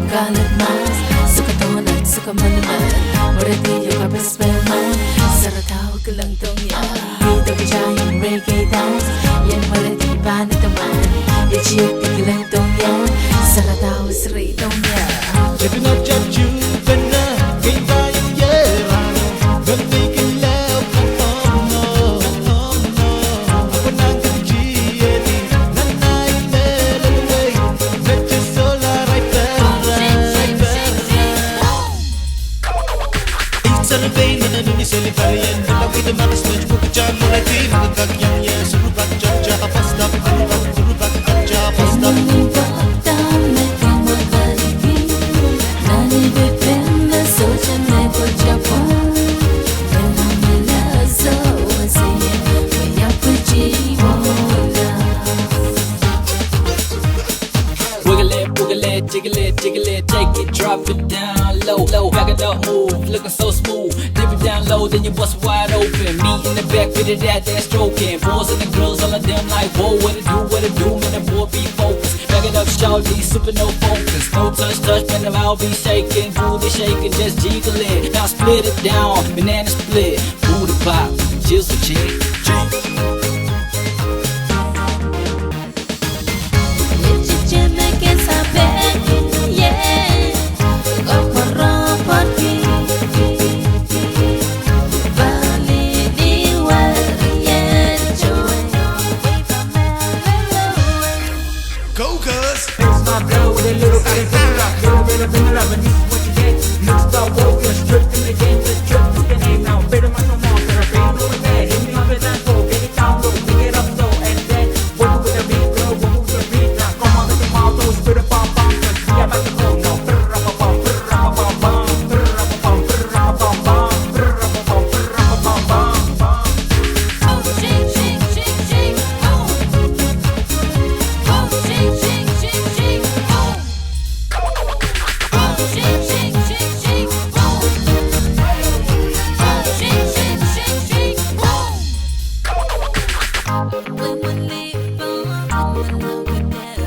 galit mas suka tonan suka manaman Moratillo ka best friend man Sarap tawag ka lang tong yan Dito ka giant reggae dance Yan malati pa na taman Ichik ka lang tong yan Sarap tawag sa rin tong yan Jadi nak jaju benar kita yang yerano Ganti kilau oh no Apa nak kerja ni nanai leleway Let's solar right there Survey mana dunia seli varian Dalam kita manis menjemput kejar mulai di Mengekak yang ya suruh baca Java stop suruh baca Java stop Jiggle it, take it, drop it down low, back it up, move, looking so smooth. Dip it down low, then you bust wide open. Me in the back, fit it at that stroking. Boys and the girls, all of them like, whoa, what it do, man, the boy be focused. Back it up, shawty, super no focus. No touch, man, the mouth be shaking, booty shaking, just jiggle it. Now split it down, banana split, booty pop, just a chick. Go cuz Mix my blow with a little bit of rock. Little bit of vanilla, but this is what you get. Mix the woke, you're stripped in the game. Just trip to the name now. Better much no more. Better pay no one there. Hit me on the dance floor. Get it down low, pick it up slow. And then work with the beat, girl. Work with the beat now. Come on, let the mouth go. Spit a bum bum. Cause we about to go now. Brr-a-ba-bum, brr-a-ba-bum, bum. Brr-a-ba-bum, brr-a-ba-bum, bum. Brr-a-ba-bum, brr-a-ba-bum, bum. Oh, shake, shake, shake, shake, oh. Oh, shake, shake, shake, shake, oh. Oh, shake, shake, shake, shake, oh. Oh, shake, shake, shake, shake, oh. When we leave, oh, I'm in love with that.